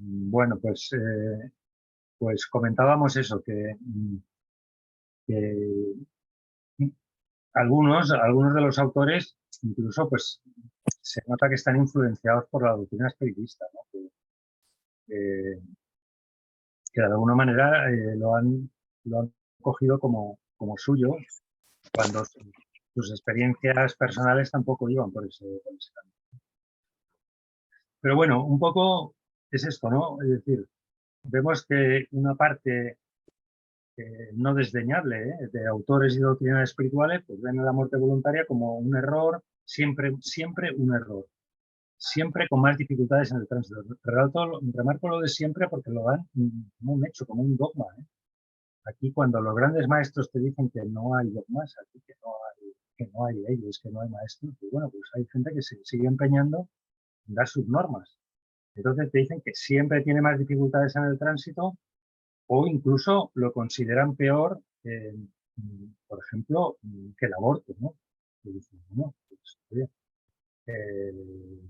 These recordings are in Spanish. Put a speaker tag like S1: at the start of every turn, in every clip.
S1: Bueno, pues comentábamos eso, que algunos de los autores incluso pues se nota que están influenciados por la doctrina espiritista, ¿no? Que- que de alguna manera lo han cogido como suyo cuando sus experiencias personales tampoco iban por ese camino. Pero bueno, un poco es esto, ¿no? Es decir, vemos que una parte no desdeñable, de autores y doctrinas espirituales, pues ven a la muerte voluntaria como un error, siempre, siempre un error, siempre con más dificultades en el tránsito. Remarco lo de siempre porque lo dan como un hecho, como un dogma. Aquí cuando los grandes maestros te dicen que no hay dogmas, aquí que no hay leyes, que no hay maestros, pues bueno, pues hay gente que se sigue empeñando en dar sus normas. Entonces te dicen que siempre tiene más dificultades en el tránsito o incluso lo consideran peor, por ejemplo, que el aborto, ¿no? Y dicen, bueno, pues, oye, eh,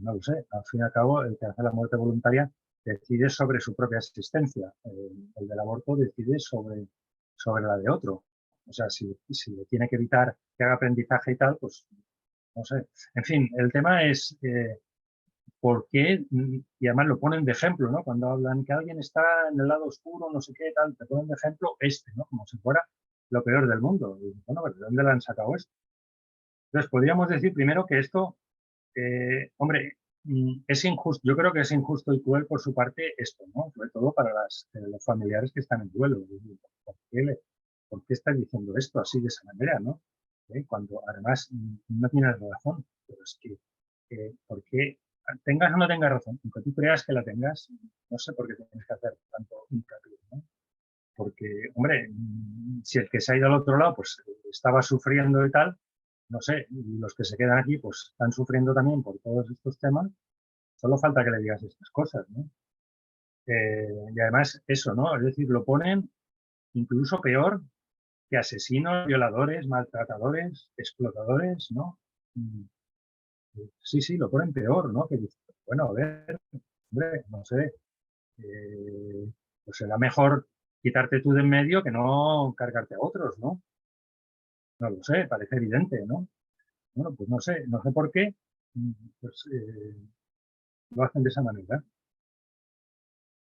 S1: no lo sé, al fin y al cabo, el que hace la muerte voluntaria decide sobre su propia existencia, el del aborto decide sobre la de otro. O sea, si le tiene que evitar que haga aprendizaje y tal, pues no sé. En fin, el tema es por qué, y además lo ponen de ejemplo, ¿no? Cuando hablan que alguien está en el lado oscuro, no sé qué, tal, te ponen de ejemplo ¿no? Como si fuera lo peor del mundo. Y, bueno, ¿de dónde le han sacado esto? Entonces, podríamos decir primero que esto, hombre, es injusto, yo creo que es injusto y cruel por su parte esto, ¿no? Sobre todo para los familiares que están en duelo. ¿Por qué estás diciendo esto así de esa manera, no? Cuando además no tienes razón, pero es que, ¿por qué? Tengas o no tengas razón, aunque tú creas que la tengas, no sé por qué tienes que hacer tanto hincapié, ¿no? Porque, hombre, si el que se ha ido al otro lado, pues estaba sufriendo y tal, no sé, y los que se quedan aquí, pues están sufriendo también por todos estos temas, solo falta que le digas estas cosas, ¿no? Y además eso, ¿no? Es decir, lo ponen incluso peor que asesinos, violadores, maltratadores, explotadores, ¿no? Mm, Sí, sí, lo ponen peor, ¿no? Que dices, bueno, a ver, hombre, no sé, pues será mejor quitarte tú de en medio que no cargarte a otros, ¿no? No lo sé, parece evidente, ¿no? Bueno, pues no sé por qué, pues lo hacen de esa manera.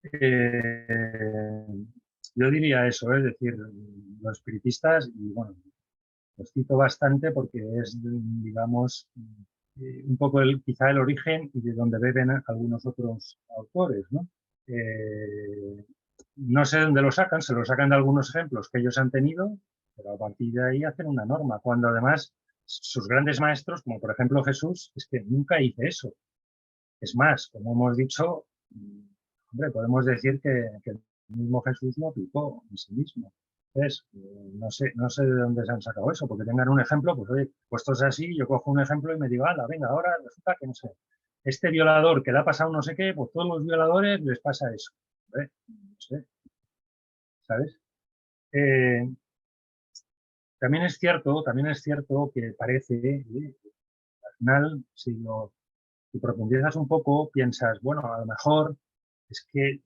S1: Eh, yo diría eso, es decir, los espiritistas, y bueno, los cito bastante porque es, digamos, un poco quizá el origen y de donde beben algunos otros autores, ¿no? Eh, no sé dónde lo sacan, se lo sacan de algunos ejemplos que ellos han tenido, pero a partir de ahí hacen una norma, cuando además sus grandes maestros, como por ejemplo Jesús, es que nunca hice eso. Es más, como hemos dicho, hombre, podemos decir que el mismo Jesús lo aplicó en sí mismo. Entonces, no sé de dónde se han sacado eso, porque tengan un ejemplo, pues oye, puestos así, yo cojo un ejemplo y me digo, ala, venga, ahora resulta que no sé, este violador que le ha pasado no sé qué, pues todos los violadores les pasa eso. Hombre, no sé, ¿sabes? Eh, también es cierto que parece, al final, si profundizas un poco, piensas, bueno, a lo mejor es que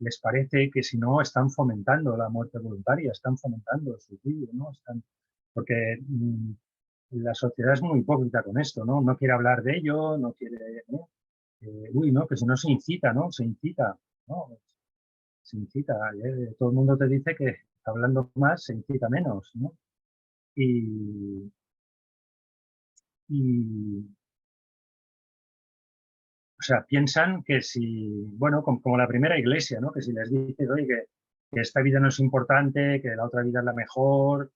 S1: les parece que si no están fomentando la muerte voluntaria, están fomentando el suicidio, ¿no? Porque la sociedad es muy hipócrita con esto, ¿no? No quiere hablar de ello, no quiere, ¿no? Uy, no, que si no se incita, ¿no? Se incita, ¿no? Se incita. Todo el mundo te dice que hablando más se incita menos, ¿no? Y, y o sea, piensan que si, bueno, como la primera iglesia, ¿no? Que si les dices, oye, que esta vida no es importante, que la otra vida es la mejor,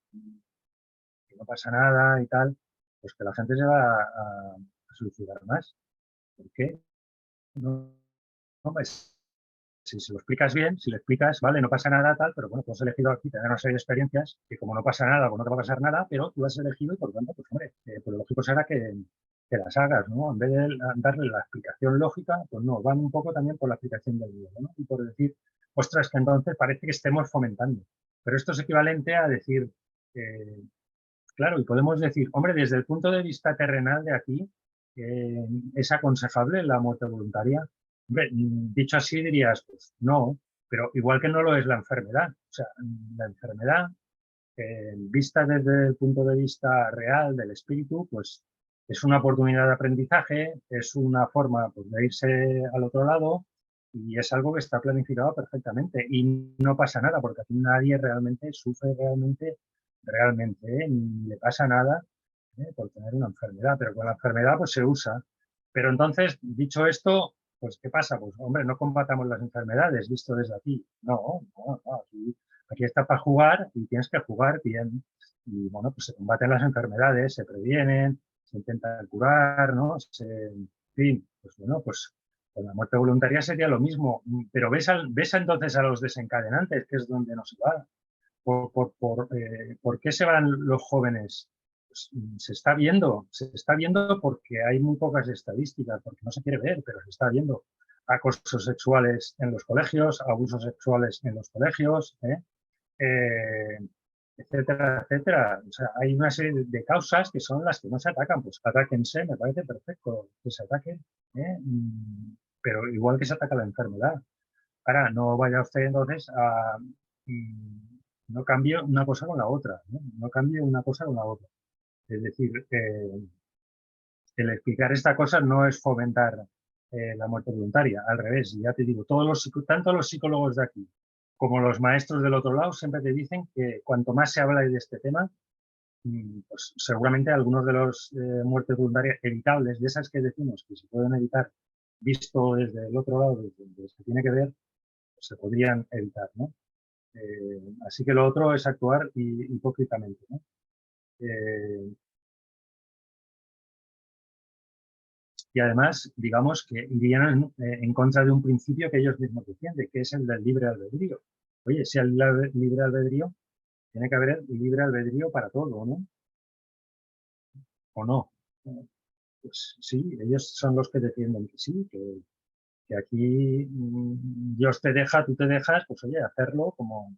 S1: que no pasa nada y tal, pues que la gente se va a suicidar más. ¿Por qué? No, no, pues, si se lo explicas bien, si le explicas, vale, no pasa nada, tal, pero bueno, tú has elegido aquí tener una serie de experiencias que como no pasa nada, pues no te va a pasar nada, pero tú has elegido y por lo tanto, pues hombre, pues lo lógico será que las hagas, ¿no? En vez de darle la explicación lógica, pues no, van un poco también por la explicación del miedo, ¿no? Y por decir, ostras, que entonces parece que estemos fomentando. Pero esto es equivalente a decir, eh, claro, y podemos decir, hombre, desde el punto de vista terrenal de aquí, ¿es aconsejable la muerte voluntaria? Hombre, dicho así dirías, pues no, pero igual que no lo es la enfermedad. O sea, la enfermedad, vista desde el punto de vista real del espíritu, pues es una oportunidad de aprendizaje, es una forma pues, de irse al otro lado y es algo que está planificado perfectamente y no pasa nada porque aquí nadie realmente sufre realmente, ni le pasa nada por tener una enfermedad, pero con la enfermedad pues se usa. Pero entonces, dicho esto, pues ¿qué pasa? Pues hombre, no combatamos las enfermedades visto desde aquí. No, no, no, aquí está para jugar y tienes que jugar bien. Y bueno, pues se combaten las enfermedades, se previenen, se intenta curar, ¿no? En fin, pues bueno, pues con la muerte voluntaria sería lo mismo. Pero ves entonces a los desencadenantes, que es donde nos va. ¿Por qué se van los jóvenes? Pues, se está viendo porque hay muy pocas estadísticas, porque no se quiere ver, pero se está viendo acosos sexuales en los colegios, abusos sexuales en los colegios, etcétera, etcétera. O sea, hay una serie de causas que son las que no se atacan. Pues atáquense, me parece perfecto que se ataquen, ¿eh? Pero igual que se ataca la enfermedad. Ahora, no vaya usted entonces a... no cambie una cosa con la otra, ¿no? No cambie una cosa con la otra. Es decir, el explicar esta cosa no es fomentar la muerte voluntaria, al revés, ya te digo, tanto los psicólogos de aquí como los maestros del otro lado siempre te dicen que cuanto más se habla de este tema, pues seguramente algunos de los muertes voluntarias evitables, de esas que decimos que se pueden evitar visto desde el otro lado, desde donde se tiene que ver, pues se podrían evitar, ¿no? Así que lo otro es actuar hipócritamente, ¿no? Y además, digamos que irían en contra de un principio que ellos mismos defienden, que es el del libre albedrío. Oye, si hay libre albedrío, tiene que haber libre albedrío para todo, ¿no? ¿O no? Pues sí, ellos son los que defienden que sí, que aquí Dios te deja, tú te dejas, pues oye, hacerlo como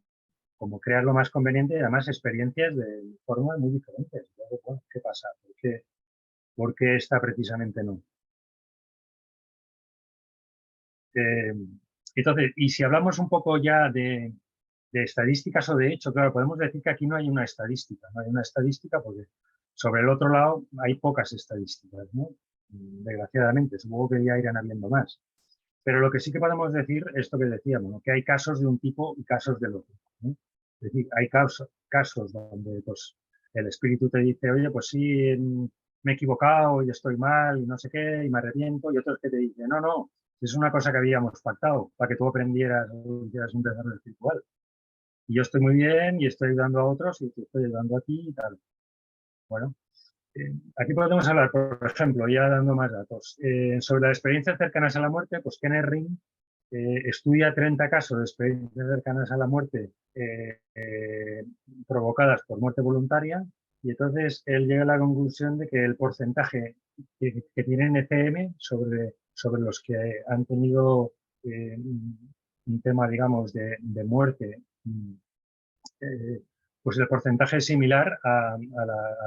S1: creas lo más conveniente y además experiencias de formas muy diferentes. Luego, bueno, ¿qué pasa? ¿Por qué esta precisamente no? Eh, entonces, y si hablamos un poco ya de estadísticas o de hecho, claro, podemos decir que aquí no hay una estadística, no hay una estadística porque sobre el otro lado hay pocas estadísticas, ¿no? Desgraciadamente, supongo que ya irán habiendo más. Pero lo que sí que podemos decir, esto que decíamos, ¿no? Que hay casos de un tipo y casos del otro, ¿no? Es decir, hay casos donde pues, el espíritu te dice, oye, pues sí, me he equivocado y estoy mal y no sé qué, y me arrepiento, y otros que te dicen, no, no, es una cosa que habíamos pactado para que tú aprendieras o hicieras un desarrollo espiritual. Y yo estoy muy bien y estoy ayudando a otros y te estoy ayudando a ti y tal. Bueno, aquí podemos hablar, por ejemplo, ya dando más datos, sobre las experiencias cercanas a la muerte, pues Kenneth Ring estudia 30 casos de experiencias cercanas a la muerte provocadas por muerte voluntaria y entonces él llega a la conclusión de que el porcentaje que tienen ECM sobre los que han tenido un tema, digamos, de muerte eh, pues el porcentaje es similar a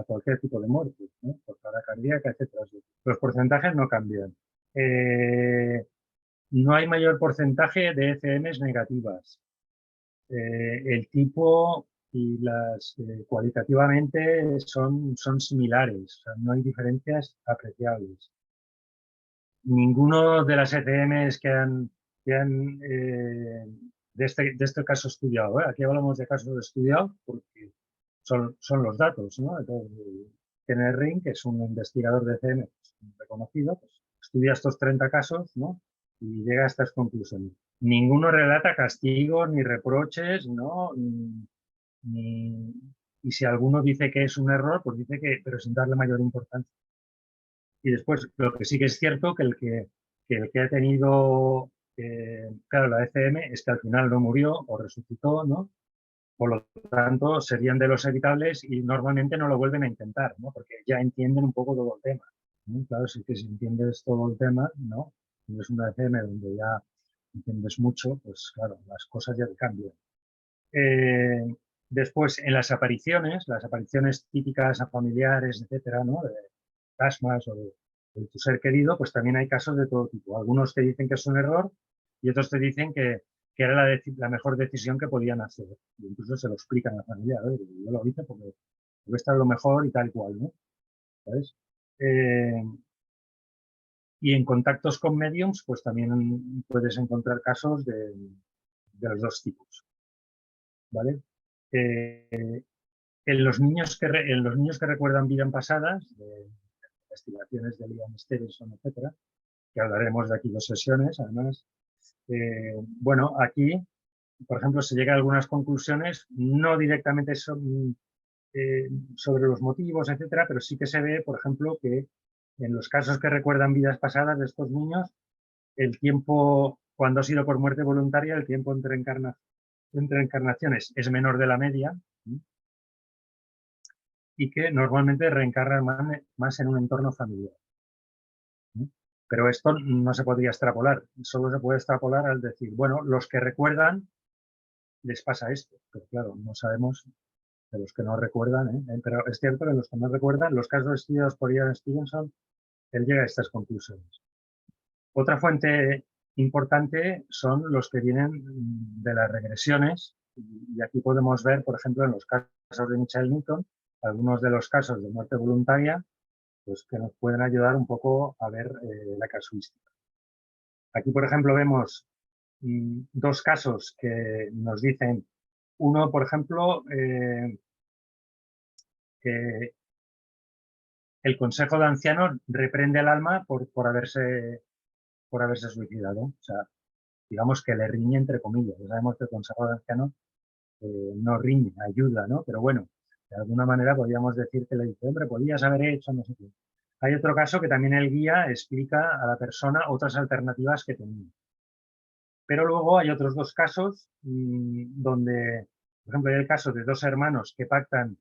S1: cualquier tipo de muerte, ¿no? Por parada cardíaca, etcétera. Los porcentajes no cambian. No hay mayor porcentaje de ECMs negativas. El tipo y las cualitativamente son similares, o sea, no hay diferencias apreciables. Ninguno de las ECMs de este caso estudiado, aquí hablamos de casos estudiados porque son los datos, ¿no? Entonces, Kenneth Ring, que es un investigador de ECM reconocido, pues, estudia estos 30 casos, ¿no? Y llega a estas conclusiones. Ninguno relata castigos ni reproches, ¿no? Ni, y si alguno dice que es un error, pues dice que, pero sin darle mayor importancia. Y después, lo que sí que es cierto, que el que ha tenido, claro, la ECM es que al final no murió o resucitó, ¿no? Por lo tanto, serían de los evitables y normalmente no lo vuelven a intentar, ¿no? Porque ya entienden un poco todo el tema, ¿no? Claro, si entiendes todo el tema, ¿no? Y es una ECM donde ya entiendes mucho, pues claro, las cosas ya cambian. Después, en las apariciones típicas a familiares, etcétera, ¿no? De plasmas o de de tu ser querido, pues también hay casos de todo tipo. Algunos te dicen que es un error y otros te dicen que era la mejor decisión que podían hacer. Y incluso se lo explican a la familia. Yo lo hice porque esto es lo mejor y tal cual, ¿no? ¿Sabes? Y en contactos con mediums, pues también puedes encontrar casos de los dos tipos, ¿vale? En los niños que recuerdan vidas pasadas, de investigaciones de Liam Stevenson, etcétera, que hablaremos de aquí 2 sesiones, además, bueno, aquí, por ejemplo, se llega a algunas conclusiones, no directamente sobre los motivos, etcétera, pero sí que se ve, por ejemplo, que en los casos que recuerdan vidas pasadas de estos niños, el tiempo, cuando ha sido por muerte voluntaria, el tiempo entre encarnaciones es menor de la media, ¿sí? Y que normalmente reencarnan más en un entorno familiar, ¿sí? Pero esto no se podría extrapolar, solo se puede extrapolar al decir, bueno, los que recuerdan les pasa esto, pero claro, no sabemos de los que no recuerdan, pero es cierto que los que no recuerdan, los casos estudiados por Ian Stevenson, él llega a estas conclusiones. Otra fuente importante son los que vienen de las regresiones, y aquí podemos ver, por ejemplo, en los casos de Michael Newton, algunos de los casos de muerte voluntaria, pues que nos pueden ayudar un poco a ver la casuística. Aquí, por ejemplo, vemos 2 casos que nos dicen, uno, por ejemplo, que el Consejo de Ancianos reprende al alma por haberse suicidado. O sea, digamos que le riñe entre comillas. Ya sabemos que el Consejo de Ancianos no riñe, ayuda, ¿no? Pero bueno, de alguna manera podríamos decir que le dice, hombre, podías haber hecho, no sé qué. Hay otro caso que también el guía explica a la persona otras alternativas que tenía. Pero luego hay otros 2 casos donde, por ejemplo, hay el caso de 2 hermanos que pactan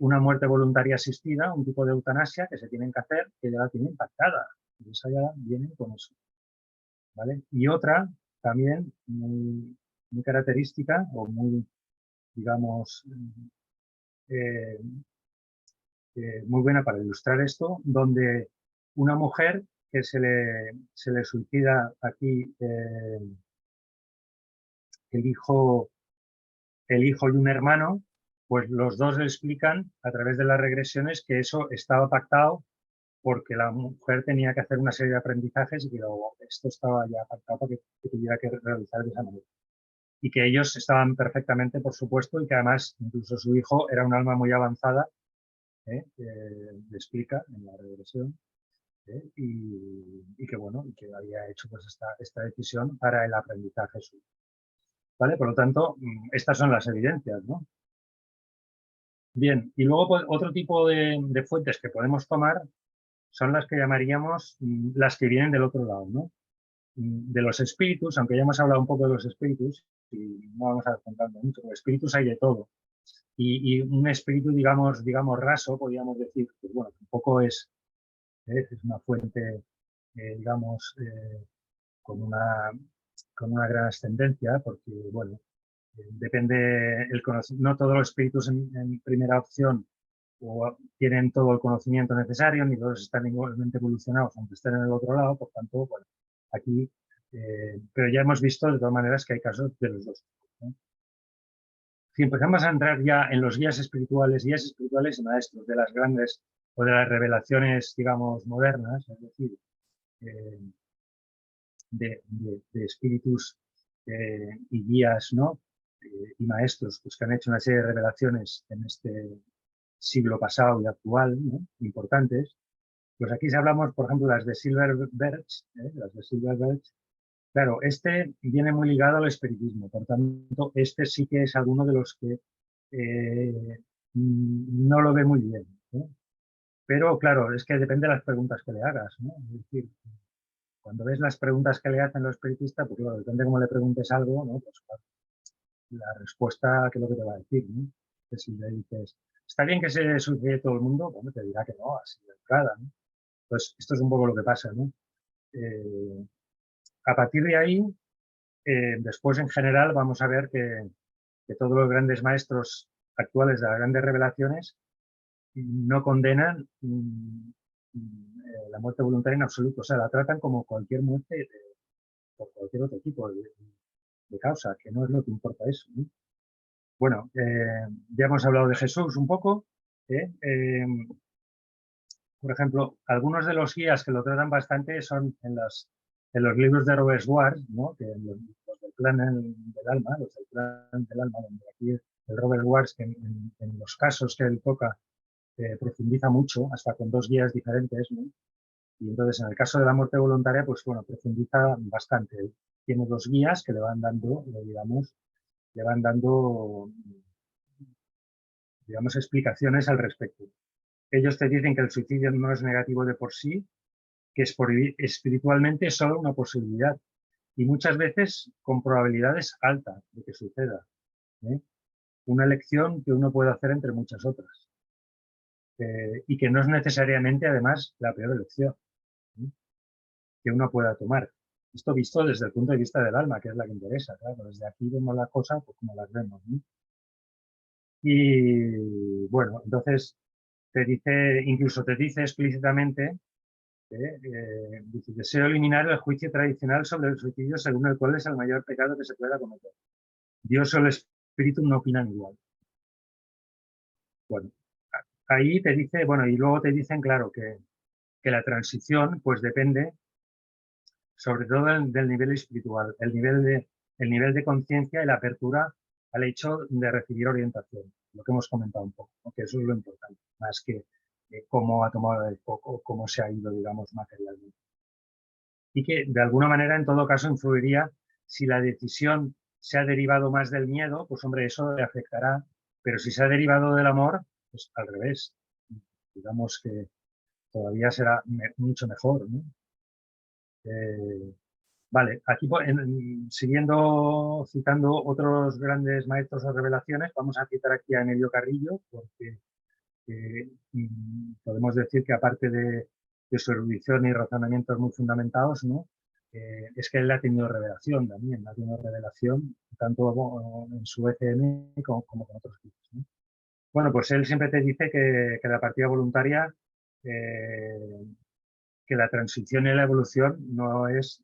S1: una muerte voluntaria asistida, un tipo de eutanasia que se tienen que hacer, que ya la tienen pactada. Y esa ya viene con eso, ¿vale? Y otra también muy característica o muy, digamos, eh, muy buena para ilustrar esto, donde una mujer que se le suicida aquí el hijo y un hermano, pues los dos le explican a través de las regresiones que eso estaba pactado porque la mujer tenía que hacer una serie de aprendizajes y que esto estaba ya pactado para que tuviera que realizar de esa manera. Y que ellos estaban perfectamente, por supuesto, y que además incluso su hijo era un alma muy avanzada, le explica en la regresión, y que bueno, y que había hecho pues esta decisión para el aprendizaje suyo. ¿Vale? Por lo tanto, estas son las evidencias, ¿no? Bien, y luego pues, otro tipo de fuentes que podemos tomar son las que llamaríamos las que vienen del otro lado, ¿no? De los espíritus, aunque ya hemos hablado un poco de los espíritus, y no vamos a contar mucho, los espíritus hay de todo. Y un espíritu, digamos raso, podríamos decir, pues bueno, tampoco es una fuente, digamos, con una gran ascendencia, porque, bueno, depende el conocimiento, no todos los espíritus en primera opción o tienen todo el conocimiento necesario, ni todos están igualmente evolucionados, aunque estén en el otro lado, por tanto, bueno, aquí, pero ya hemos visto de todas maneras que hay casos de los dos, ¿no? Si empezamos a entrar ya en los guías espirituales y maestros de las grandes o de las revelaciones, digamos, modernas, es decir, eh, de espíritus y guías, ¿no? Y maestros pues, que han hecho una serie de revelaciones en este siglo pasado y actual, ¿no? Importantes. Pues aquí si hablamos, por ejemplo, las de Silver Birch, claro, este viene muy ligado al espiritismo, por tanto, este sí que es alguno de los que no lo ve muy bien, ¿no? Pero claro, es que depende de las preguntas que le hagas, ¿no? Es decir, cuando ves las preguntas que le hacen los espiritistas, pues claro, depende de cómo le preguntes algo, ¿no? Pues claro, la respuesta, ¿qué es lo que te va a decir, ¿no? Que si le dices, ¿está bien que se suicide todo el mundo? Bueno, te dirá que no, así de entrada, ¿no? Pues esto es un poco lo que pasa, ¿no? A partir de ahí, después en general vamos a ver que todos los grandes maestros actuales de las grandes revelaciones no condenan la muerte voluntaria en absoluto. O sea, la tratan como cualquier muerte por cualquier otro tipo de causa, que no es lo que importa eso, ¿no? Bueno, ya hemos hablado de Jesús un poco. Por ejemplo, algunos de los guías que lo tratan bastante son en los libros de Robert Ward, ¿no? Que los del plan del alma, los del plan del alma, donde aquí el Robert Ward, que en los casos que él toca, profundiza mucho, hasta con 2 guías diferentes, ¿no? Y entonces, en el caso de la muerte voluntaria, pues bueno, profundiza bastante. Tiene 2 guías que le van dando, digamos, explicaciones al respecto. Ellos te dicen que el suicidio no es negativo de por sí, que espiritualmente es solo una posibilidad y muchas veces con probabilidades altas de que suceda, ¿eh? Una elección que uno puede hacer entre muchas otras, y que no es necesariamente, además, la peor elección, ¿eh? Que uno pueda tomar. Esto visto desde el punto de vista del alma, que es la que interesa, claro. Desde aquí vemos las cosas pues, como las vemos, ¿no? Y bueno, entonces incluso te dice explícitamente, dice, deseo eliminar el juicio tradicional sobre el suicidio según el cual es el mayor pecado que se pueda cometer. Dios o el espíritu no opinan igual. Bueno, ahí te dice, bueno, y luego te dicen, claro, que la transición pues depende sobre todo del nivel espiritual, el nivel de conciencia y la apertura al hecho de recibir orientación, lo que hemos comentado un poco, ¿no? Que eso es lo importante, más que cómo ha tomado el foco, cómo se ha ido, digamos, materialmente. Y que de alguna manera, en todo caso, influiría si la decisión se ha derivado más del miedo, pues hombre, eso le afectará, pero si se ha derivado del amor, pues al revés. Digamos que todavía será mucho mejor, ¿no? Vale, aquí siguiendo citando otros grandes maestros o revelaciones, vamos a citar aquí a Emilio Carrillo, porque podemos decir que aparte de su erudición y razonamientos muy fundamentados, ¿no? Es que él ha tenido revelación también, ha tenido revelación tanto en su ECM como con otros tipos, ¿no? Bueno, pues él siempre te dice que la partida voluntaria, que la transición y la evolución no es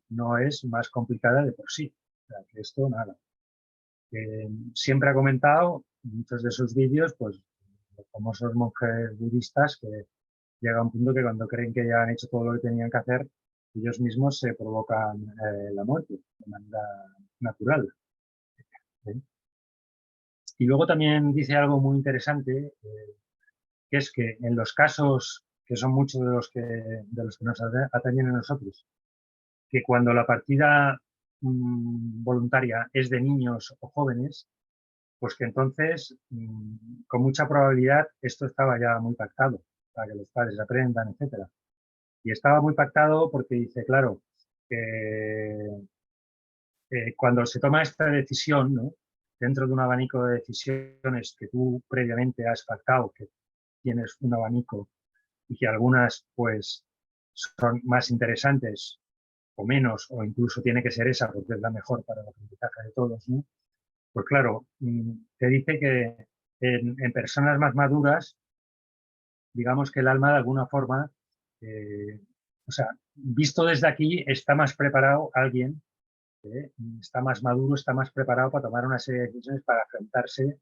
S1: más complicada de por sí. O sea, que esto nada. Siempre ha comentado en muchos de sus vídeos, pues los famosos monjes budistas que llega a un punto que cuando creen que ya han hecho todo lo que tenían que hacer, ellos mismos se provocan la muerte de manera natural, ¿eh? Y luego también dice algo muy interesante, que es que en los casos, que son muchos de los que nos atañen a nosotros, que cuando la partida voluntaria es de niños o jóvenes, pues que entonces, con mucha probabilidad, esto estaba ya muy pactado para que los padres aprendan, etcétera. Y estaba muy pactado porque dice, claro, cuando se toma esta decisión, ¿no? Dentro de un abanico de decisiones que tú previamente has pactado, que tienes un abanico y que algunas pues son más interesantes o menos, o incluso tiene que ser esa porque es la mejor para el aprendizaje de todos, ¿no? Pues claro, te dice que en personas más maduras, digamos que el alma de alguna forma, eh, o sea, visto desde aquí, está más preparado alguien, está más maduro, está más preparado para tomar una serie de decisiones para enfrentarse,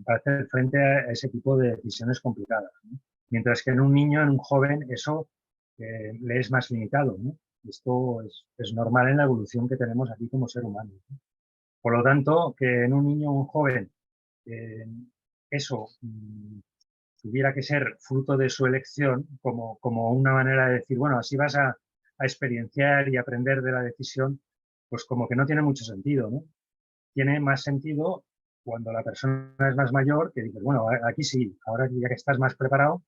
S1: para hacer frente a ese tipo de decisiones complicadas, ¿no? Mientras que en un niño, en un joven, eso le es más limitado, ¿no? Esto es normal en la evolución que tenemos aquí como ser humano, ¿no? Por lo tanto, que en un niño o un joven eso tuviera que ser fruto de su elección, como una manera de decir, bueno, así vas a experienciar y aprender de la decisión, pues como que no tiene mucho sentido, ¿no? Tiene más sentido cuando la persona es más mayor, que dices, bueno, aquí sí, ahora ya que estás más preparado,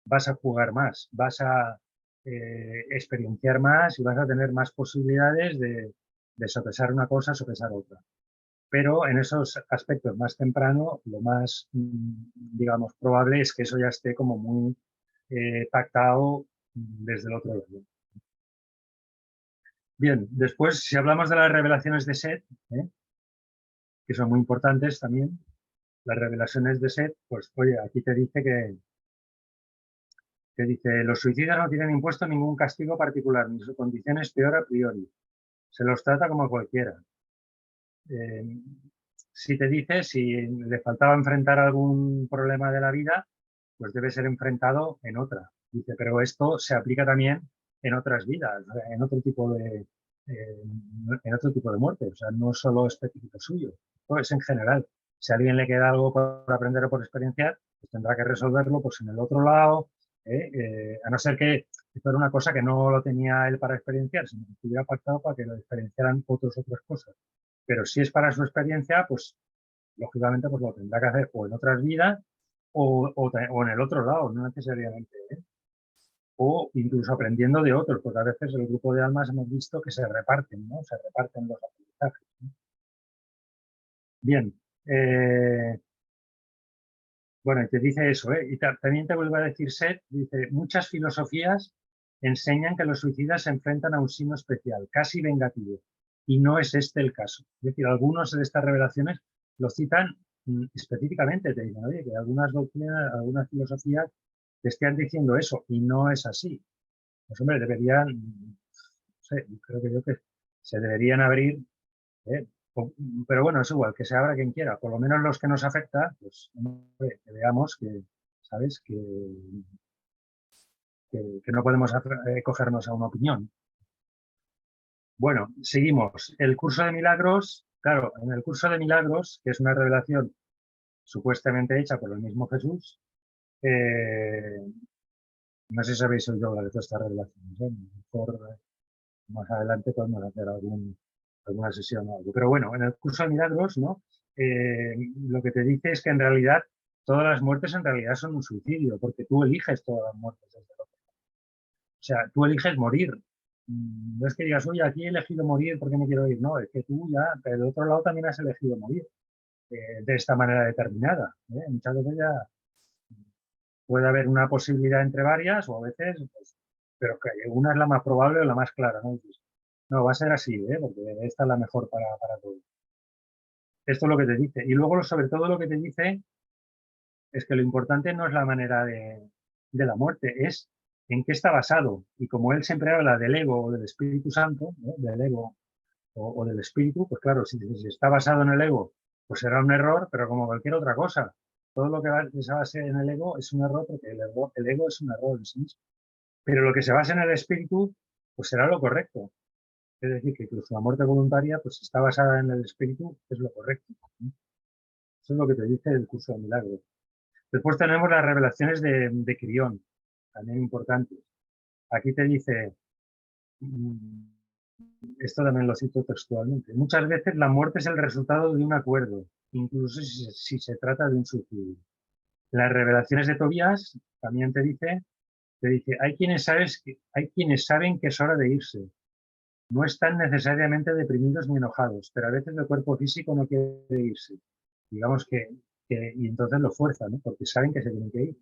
S1: vas a jugar más, vas a experienciar más y vas a tener más posibilidades de sopesar una cosa, sopesar otra. Pero en esos aspectos más temprano, lo más, digamos, probable es que eso ya esté como muy pactado desde el otro lado. Bien, después, si hablamos de las revelaciones de Set, que son muy importantes también, las revelaciones de Set, pues oye, aquí te dice que dice, los suicidas no tienen impuesto ningún castigo particular, ni su condición es peor a priori. Se los trata como cualquiera. Si te dice, si le faltaba enfrentar algún problema de la vida, pues debe ser enfrentado en otra. Dice, pero esto se aplica también en otras vidas, en otro tipo de, en otro tipo de muerte. O sea, no es solo específico suyo, esto es en general. Si a alguien le queda algo por aprender o por experienciar, pues tendrá que resolverlo pues, en el otro lado, a no ser que fuera una cosa que no lo tenía él para experienciar, sino que estuviera pactado para que lo experienciaran otras cosas. Pero si es para su experiencia, pues lógicamente pues lo tendrá que hacer o en otras vidas o en el otro lado, no necesariamente. O incluso aprendiendo de otros, porque a veces el grupo de almas hemos visto que se reparten, ¿no? Se reparten los aprendizajes, ¿no? Bien. Bueno, y te dice eso, ¿eh? Y también te vuelvo a decir Seth, dice, muchas filosofías enseñan que los suicidas se enfrentan a un signo especial, casi vengativo, y no es este el caso. Es decir, algunos de estas revelaciones lo citan específicamente, te dicen, oye, que algunas doctrinas, algunas filosofías te están diciendo eso, y no es así. Pues hombre, deberían, no sé, creo que yo que se deberían abrir, ¿eh? Pero bueno, es igual, que se abra quien quiera, por lo menos los que nos afecta, pues hombre, que veamos que, ¿sabes? Que no podemos cogernos a una opinión. Bueno, seguimos. El curso de milagros, claro, en el curso de milagros, que es una revelación supuestamente hecha por el mismo Jesús, no sé si habéis oído hablar de todas estas revelaciones, ¿eh? Mejor, más adelante podemos hacer alguna sesión o algo. Pero bueno, en el curso de milagros, ¿no? Lo que te dice es que en realidad todas las muertes en realidad son un suicidio, porque tú eliges todas las muertes. O sea, tú eliges morir. No es que digas, oye, aquí he elegido morir porque me quiero ir. No, es que tú ya, del otro lado también has elegido morir de esta manera determinada. Muchas veces ya puede haber una posibilidad entre varias o a veces, pues, pero que una es la más probable o la más clara, ¿no? Dices, no, va a ser así, porque esta es la mejor para todos. Esto es lo que te dice. Y luego, sobre todo, lo que te dice es que lo importante no es la manera de la muerte, es en qué está basado. Y como él siempre habla del ego o del Espíritu Santo, del ego o del espíritu, pues claro, si está basado en el ego, pues será un error, pero como cualquier otra cosa. Todo lo que se base en el ego es un error porque el ego es un error en sí mismo. Pero lo que se basa en el espíritu, pues será lo correcto. Es decir, que incluso la muerte voluntaria, pues está basada en el espíritu, es lo correcto. Eso es lo que te dice el curso de milagros. Después tenemos las revelaciones de Quirión, también importantes. Aquí te dice, esto también lo cito textualmente, muchas veces la muerte es el resultado de un acuerdo, incluso si se trata de un suicidio. Las revelaciones de Tobías también te dice, hay quienes saben que es hora de irse. No están necesariamente deprimidos ni enojados, pero a veces el cuerpo físico no quiere irse. Digamos y entonces lo fuerzan, ¿no? Porque saben que se tienen que ir.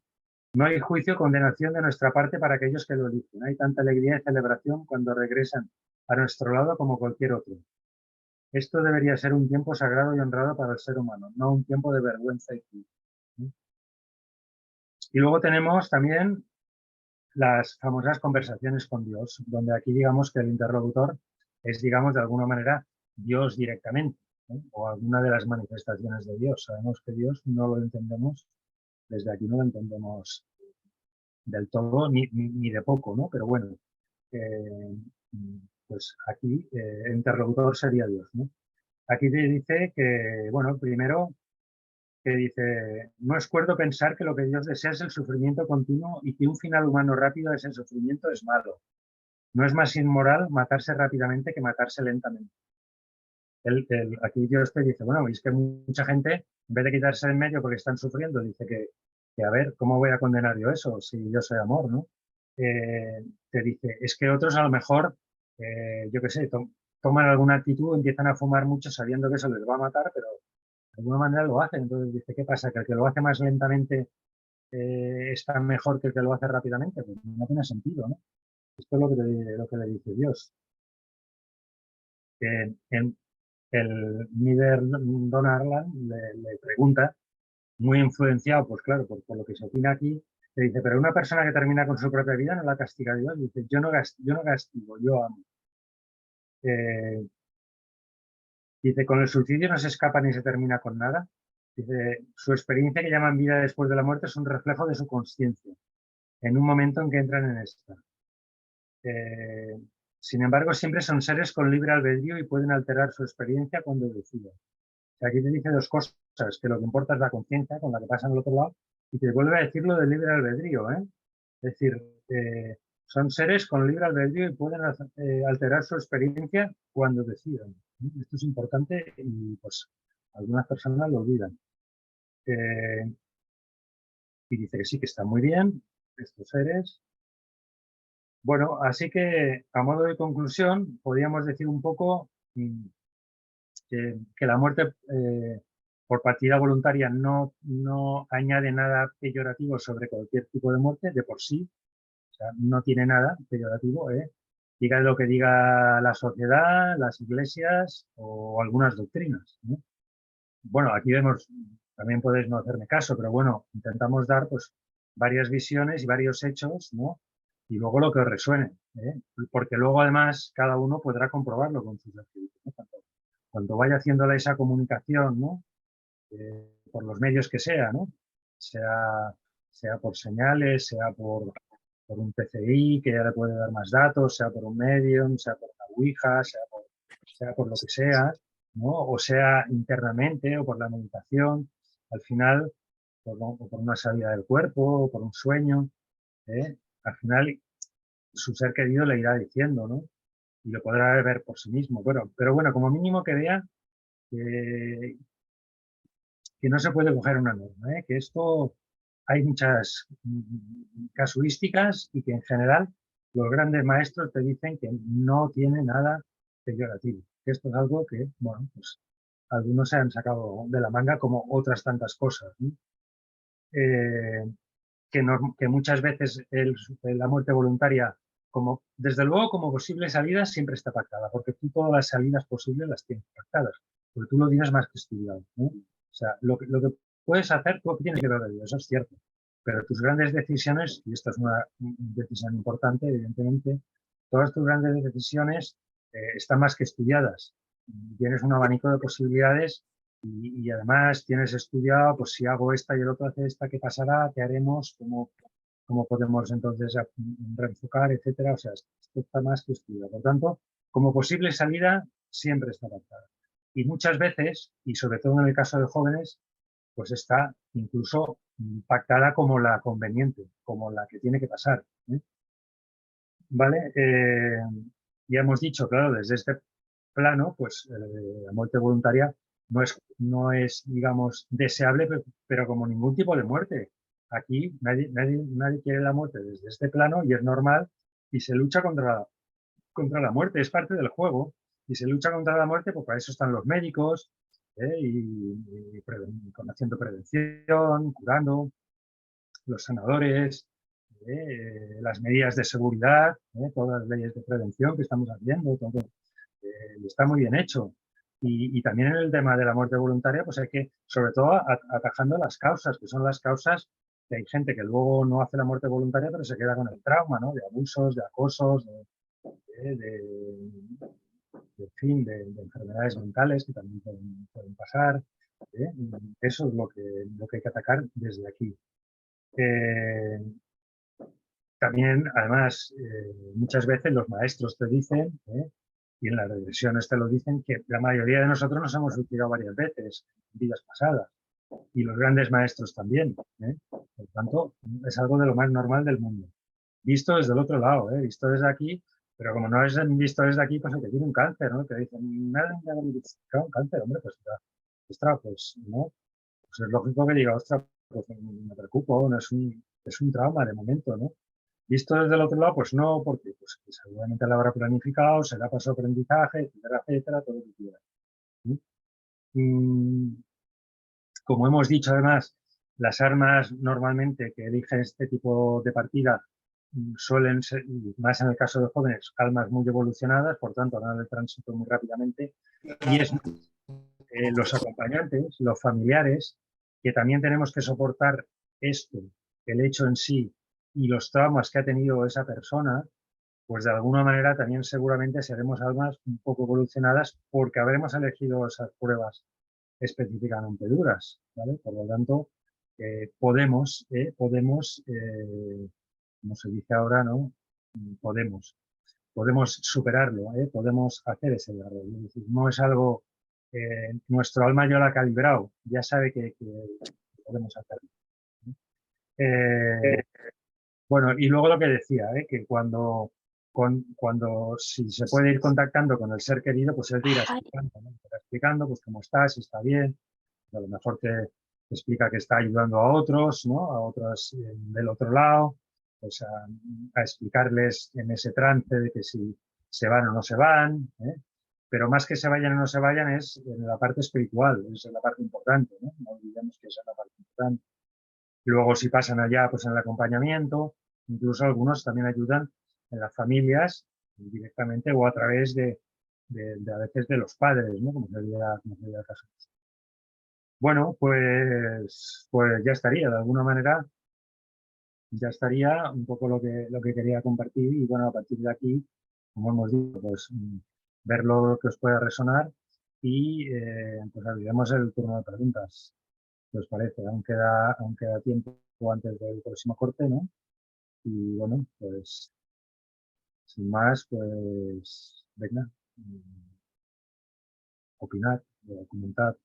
S1: No hay juicio o condenación de nuestra parte para aquellos que lo eligen. Hay tanta alegría y celebración cuando regresan a nuestro lado como cualquier otro. Esto debería ser un tiempo sagrado y honrado para el ser humano, no un tiempo de vergüenza y culpa. Y luego tenemos también las famosas conversaciones con Dios, donde aquí digamos que el interlocutor es, digamos, de alguna manera Dios directamente, o alguna de las manifestaciones de Dios. Sabemos que Dios no lo entendemos, desde aquí no lo entendemos del todo ni de poco, ¿no? Pero bueno, eh, pues aquí el interlocutor sería Dios, ¿no? Aquí te dice que, bueno, primero que dice, no es cuerdo pensar que lo que Dios desea es el sufrimiento continuo y que un final humano rápido de ese sufrimiento es malo. No es más inmoral matarse rápidamente que matarse lentamente. Aquí Dios te dice, bueno, es que mucha gente, en vez de quitarse en medio porque están sufriendo, dice que a ver, ¿cómo voy a condenar yo eso si yo soy amor, ¿no? Te dice, es que otros a lo mejor, yo qué sé, toman alguna actitud, empiezan a fumar mucho sabiendo que eso les va a matar, pero de alguna manera lo hacen. Entonces dice, ¿qué pasa? ¿Que el que lo hace más lentamente está mejor que el que lo hace rápidamente? Pues no tiene sentido, ¿no? Esto es lo que le dice Dios. En el Nieder Don Arland le pregunta, muy influenciado, pues claro, por lo que se opina aquí, Te dice, pero una persona que termina con su propia vida no la castiga Dios. Dice, yo no castigo, yo amo. Dice, con el suicidio no se escapa ni se termina con nada. Dice, su experiencia que llaman vida después de la muerte es un reflejo de su consciencia, en un momento en que entran en esta. Sin embargo, siempre son seres con libre albedrío y pueden alterar su experiencia cuando deciden. O sea, aquí te dice dos cosas, que lo que importa es la conciencia con la que pasan al otro lado, y te vuelve a decir lo del libre albedrío, ¿eh? Es decir, son seres con libre albedrío y pueden alterar su experiencia cuando decidan. Esto es importante y pues algunas personas lo olvidan. Y dice que sí, que están muy bien estos seres. Bueno, así que a modo de conclusión, podríamos decir un poco que la muerte por partida voluntaria no añade nada peyorativo sobre cualquier tipo de muerte, de por sí, o sea, no tiene nada peyorativo, diga lo que diga la sociedad, las iglesias o algunas doctrinas, ¿no? Bueno, aquí vemos, también podéis no hacerme caso, pero bueno, intentamos dar pues varias visiones y varios hechos, ¿no? Y luego lo que os resuene, ¿eh? Porque luego además cada uno podrá comprobarlo con sus actividades, ¿no? Cuando vaya haciéndole esa comunicación, ¿no? Por los medios que sea, ¿no? Sea por señales, sea por un PCI que ya le puede dar más datos, sea por un medium, sea por una Ouija, sea por lo que sea, ¿no? O sea internamente o por la meditación, al final, o por una salida del cuerpo, o por un sueño, al final su ser querido le irá diciendo, ¿no? Y lo podrá ver por sí mismo. Bueno, pero bueno, como mínimo que vea que, que no se puede coger una norma, que esto hay muchas casuísticas y que en general los grandes maestros te dicen que no tiene nada peyorativo. Esto es algo que, bueno, pues algunos se han sacado de la manga como otras tantas cosas, ¿no? Que muchas veces la muerte voluntaria, como, desde luego como posible salida, siempre está pactada, porque tú todas las salidas posibles las tienes pactadas, porque tú lo tienes más que estudiado, ¿no? O sea, lo que puedes hacer, tú tienes que ver de Dios, eso es cierto, pero tus grandes decisiones, y esta es una decisión importante, evidentemente, todas tus grandes decisiones están más que estudiadas. Tienes un abanico de posibilidades y además tienes estudiado, pues si hago esta y el otro hace esta, ¿qué pasará? ¿Qué haremos? ¿Cómo podemos entonces reenfocar, etcétera? O sea, esto está más que estudiado. Por tanto, como posible salida, siempre está pactada. Y muchas veces, y sobre todo en el caso de jóvenes, pues está incluso pactada como la conveniente, como la que tiene que pasar, ¿eh? ¿Vale? Ya hemos dicho, claro, desde este plano, pues la muerte voluntaria no es, digamos, deseable, pero como ningún tipo de muerte. Aquí nadie quiere la muerte desde este plano y es normal y se lucha contra la muerte, es parte del juego. Y se lucha contra la muerte, pues para eso están los médicos haciendo prevención, curando, los sanadores, las medidas de seguridad, todas las leyes de prevención que estamos haciendo, todo, está muy bien hecho. Y también en el tema de la muerte voluntaria, pues hay que, sobre todo, atajando las causas, que son las causas que hay gente que luego no hace la muerte voluntaria, pero se queda con el trauma, ¿no? De abusos, de acosos, en fin, de enfermedades mentales que también pueden pasar. Eso es lo que hay que atacar desde aquí. También, además, muchas veces los maestros te dicen, y en las regresiones te lo dicen, que la mayoría de nosotros nos hemos suicidado varias veces en vidas pasadas, y los grandes maestros también. Por tanto, es algo de lo más normal del mundo. Visto desde el otro lado, visto desde aquí, pero como no es visto desde aquí, pues el que tiene un cáncer, ¿no? Que dicen, nada, un cáncer, hombre, pues, ostras, pues, ¿no? Pues es lógico que diga, ostras, pues me preocupo, no es un trauma de momento, ¿no? Visto desde el otro lado, pues no, porque pues, seguramente lo habrá planificado, será para su aprendizaje, etcétera, etcétera, todo lo que quiera. Como hemos dicho, además, las armas normalmente que eligen este tipo de partida suelen ser, más en el caso de jóvenes, armas muy evolucionadas, por tanto, harán el tránsito muy rápidamente. Y es los acompañantes, los familiares, que también tenemos que soportar esto el hecho en sí y los traumas que ha tenido esa persona, pues de alguna manera también seguramente seremos almas un poco evolucionadas porque habremos elegido esas pruebas específicamente duras, ¿vale? Por lo tanto, podemos, como se dice ahora, ¿no? Podemos superarlo, podemos hacer ese error. Es decir, no es algo, nuestro alma ya lo ha calibrado, ya sabe que podemos hacerlo. Eh, bueno, y luego lo que decía, que cuando si se puede ir contactando con el ser querido, pues él te irá explicando, ¿no? Te irá explicando pues cómo estás, si está bien, a lo mejor te explica que está ayudando a otros, ¿no? A otros del otro lado, pues a explicarles en ese trance de que si se van o no se van, pero más que se vayan o no se vayan es en la parte espiritual, esa es la parte importante, ¿no? No olvidemos que esa es la parte importante. Luego si pasan allá, pues en el acompañamiento, incluso algunos también ayudan en las familias directamente o a través de a veces de los padres, ¿no? Como sería el caso. Bueno, pues ya estaría, de alguna manera, ya estaría un poco lo que quería compartir y bueno, a partir de aquí, como hemos dicho, pues ver lo que os pueda resonar y pues abriremos el turno de preguntas. ¿Qué os parece? Aún queda tiempo antes del próximo corte, ¿no? Y bueno, pues sin más, pues venga, opinar, comentar.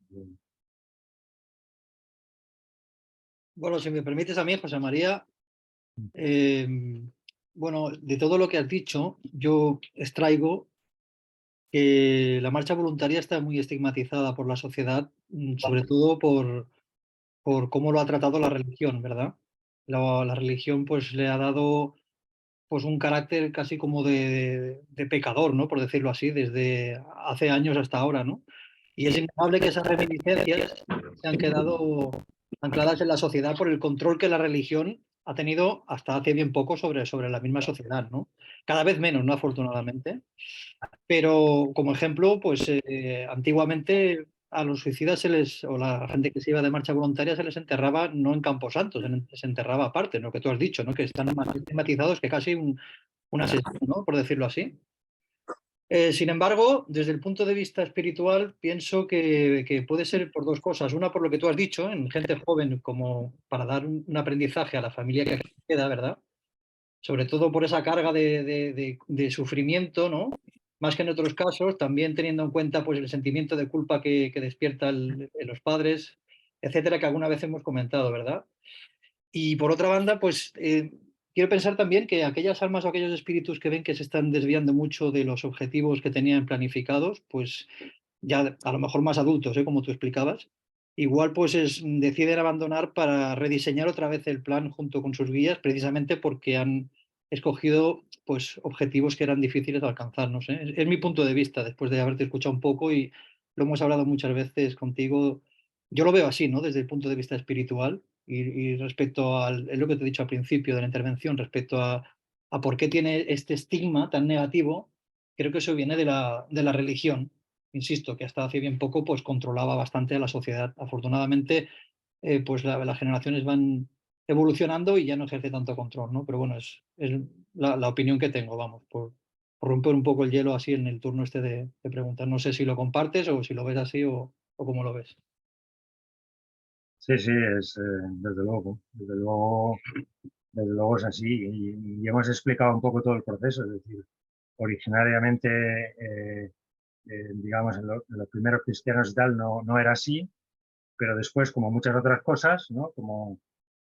S2: Bueno, si me permites a mí, José María, bueno, de todo lo que has dicho, yo extraigo que la marcha voluntaria está muy estigmatizada por la sociedad, sobre todo por cómo lo ha tratado la religión, ¿verdad? La religión pues le ha dado pues un carácter casi como de pecador, ¿no? Por decirlo así, desde hace años hasta ahora, ¿no? Y es innegable que esas reminiscencias se han quedado ancladas en la sociedad por el control que la religión ha tenido hasta hace bien poco sobre la misma sociedad, ¿no? Cada vez menos, ¿no? Afortunadamente. Pero como ejemplo, pues antiguamente a los suicidas o la gente que se iba de marcha voluntaria se les enterraba no en camposantos, se enterraba aparte, lo que tú has dicho, ¿no? Que están más estigmatizados que casi un asesino, ¿no? Por decirlo así. Sin embargo, desde el punto de vista espiritual, pienso que puede ser por dos cosas. Una, por lo que tú has dicho, en gente joven, como para dar un aprendizaje a la familia que aquí queda, ¿verdad? Sobre todo por esa carga de sufrimiento, ¿no? Más que en otros casos, también teniendo en cuenta pues, el sentimiento de culpa que despierta en los padres, etcétera, que alguna vez hemos comentado, ¿verdad? Y por otra banda, pues quiero pensar también que aquellas almas o aquellos espíritus que ven que se están desviando mucho de los objetivos que tenían planificados, pues ya a lo mejor más adultos, como tú explicabas, igual pues deciden abandonar para rediseñar otra vez el plan junto con sus guías, precisamente porque han escogido pues objetivos que eran difíciles de alcanzar. No sé. Es mi punto de vista, después de haberte escuchado un poco y lo hemos hablado muchas veces contigo. Yo lo veo así, ¿no? Desde el punto de vista espiritual y respecto al, es lo que te he dicho al principio de la intervención, respecto a por qué tiene este estigma tan negativo, creo que eso viene de la religión. Insisto, que hasta hace bien poco pues controlaba bastante a la sociedad. Afortunadamente, pues las generaciones van evolucionando y ya no ejerce tanto control, ¿no? Pero bueno, es la opinión que tengo, vamos, por romper un poco el hielo así en el turno este de preguntas. No sé si lo compartes o si lo ves así o cómo lo ves.
S1: Sí, sí, desde luego es así y hemos explicado un poco todo el proceso, es decir, originariamente, digamos, en los primeros cristianos y tal no era así, pero después, como muchas otras cosas, ¿no? Como,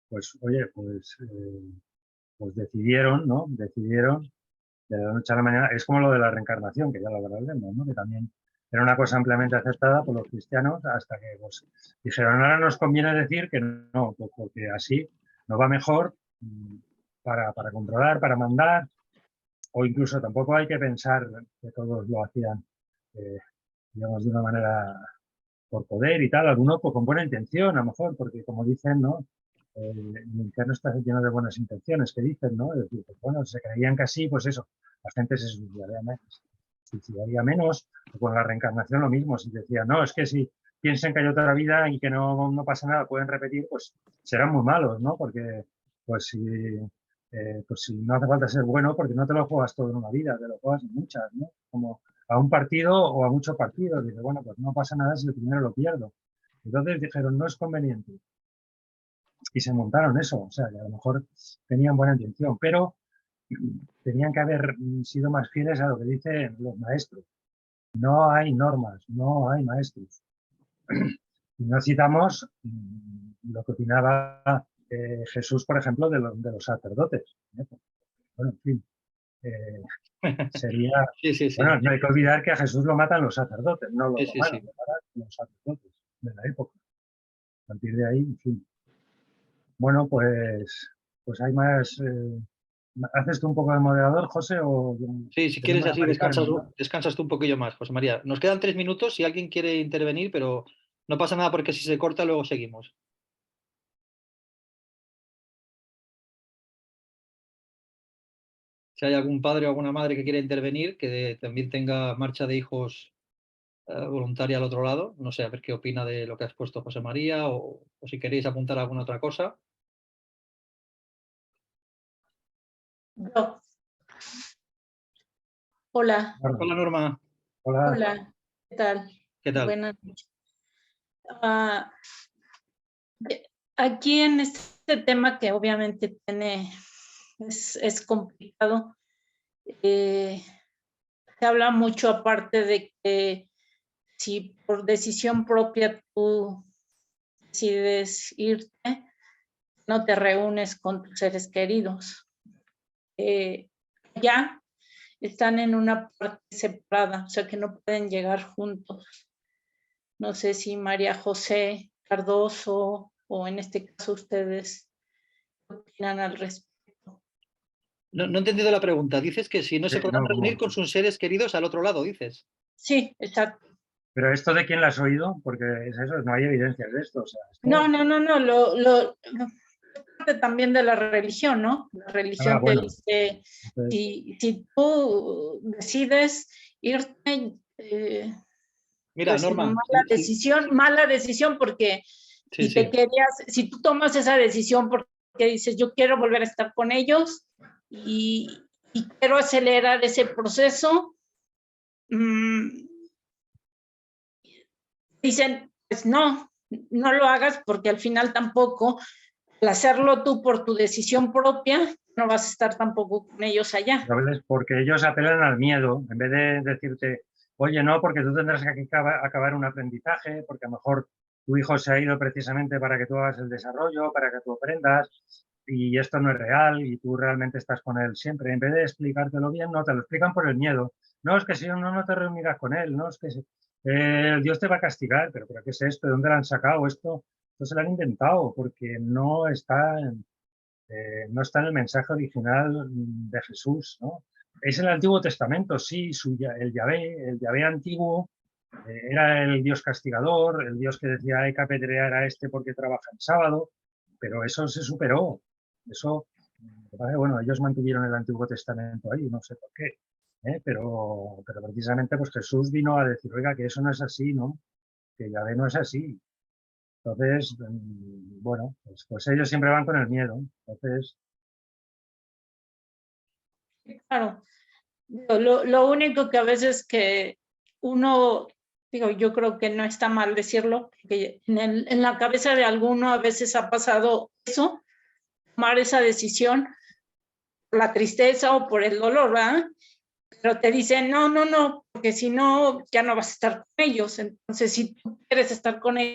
S1: pues, oye, pues decidieron, ¿no? Decidieron de la noche a la mañana, es como lo de la reencarnación, que ya lo hablaremos, ¿no? Que también era una cosa ampliamente aceptada por los cristianos hasta que pues, dijeron, ahora nos conviene decir que no, pues porque así nos va mejor para controlar, para mandar, o incluso tampoco hay que pensar que todos lo hacían, eh, digamos, de una manera por poder y tal, algunos pues, con buena intención, a lo mejor, porque como dicen, ¿no? El infierno está lleno de buenas intenciones, que dicen, ¿no? Es decir, pues, bueno, se creían que así, pues eso, la gente se suicidaría menos, o con la reencarnación lo mismo, si decían, no, es que si piensan que hay otra vida y que no pasa nada, pueden repetir, pues serán muy malos, ¿no? Porque pues si no hace falta ser bueno, porque no te lo juegas todo en una vida, te lo juegas en muchas, ¿no? Como a un partido o a muchos partidos. Dice, bueno, pues no pasa nada si el primero lo pierdo. Entonces dijeron, no es conveniente. Y se montaron eso, o sea, que a lo mejor tenían buena intención, pero tenían que haber sido más fieles a lo que dicen los maestros. No hay normas, no hay maestros. Y no citamos lo que opinaba Jesús, por ejemplo, de los sacerdotes. Bueno, en fin, sería...
S2: Sí.
S1: Bueno, no hay que olvidar que a Jesús lo matan los sacerdotes, no los romanos,
S2: Sí.
S1: lo matan los sacerdotes de la época. A partir de ahí, en fin. Bueno, pues hay más... ¿Haces tú un poco de moderador, José? O
S2: Sí, si quieres
S1: tenemos a
S2: así
S1: Mari Carmen, ¿no?
S2: descansas tú un poquillo más, José María. Nos quedan 3 minutos si alguien quiere intervenir, pero no pasa nada porque si se corta luego seguimos. Si hay algún padre o alguna madre que quiera intervenir, que también tenga marcha de hijos voluntaria al otro lado, no sé, a ver qué opina de lo que has puesto José María o si queréis apuntar alguna otra cosa.
S3: Yo. Hola,
S2: Hola Norma,
S1: Hola.
S3: hola, ¿qué tal?
S2: ¿qué tal?
S3: Buenas noches. Aquí en este tema que obviamente es complicado, se habla mucho aparte de que si por decisión propia tú decides irte, no te reúnes con tus seres queridos. Ya están en una parte separada, o sea que no pueden llegar juntos. No sé si María José Cardoso o en este caso ustedes opinan al respecto.
S2: No he entendido la pregunta. Dices que si no se podrán
S1: No,
S2: reunir con sus seres queridos al otro lado, dices.
S3: Sí, exacto.
S1: ¿Pero esto de quién lo has oído? Porque es eso, no hay evidencias de esto. O sea, esto...
S3: No, lo parte también de la religión, ¿no? La religión
S1: bueno,
S3: te dice,
S1: entonces...
S3: si tú decides irte,
S2: Mira,
S3: pues
S2: Norma,
S3: mala decisión porque
S2: sí.
S3: si tú tomas esa decisión porque dices, yo quiero volver a estar con ellos y quiero acelerar ese proceso, dicen, pues no lo hagas porque al final tampoco, al hacerlo tú por tu decisión propia, no vas a estar tampoco con ellos allá.
S1: ¿Sabes? Porque ellos apelan al miedo, en vez de decirte, oye, no, porque tú tendrás que acabar un aprendizaje, porque a lo mejor tu hijo se ha ido precisamente para que tú hagas el desarrollo, para que tú aprendas, y esto no es real, y tú realmente estás con él siempre. En vez de explicártelo bien, no, te lo explican por el miedo. No, es que si no te reunirás con él, no, es que Dios te va a castigar, pero ¿qué es esto? ¿De dónde lo han sacado esto? Esto se lo han inventado, porque no está en el mensaje original de Jesús, ¿no? Es el Antiguo Testamento, sí, el Yahvé antiguo era el Dios castigador, el Dios que decía hay que apedrear a este porque trabaja el sábado, pero eso se superó. Eso, bueno, ellos mantuvieron el Antiguo Testamento ahí, no sé por qué, pero precisamente pues Jesús vino a decir, oiga, que eso no es así, ¿no? Que Yahvé no es así. Entonces, bueno, pues ellos siempre van con el miedo. Entonces,
S3: Claro, lo único que a veces que uno, digo, yo creo que no está mal decirlo, que en la cabeza de alguno a veces ha pasado eso, tomar esa decisión por la tristeza o por el dolor, ¿verdad? Pero te dicen, no, porque si no, ya no vas a estar con ellos. Entonces, si tú quieres estar con ellos,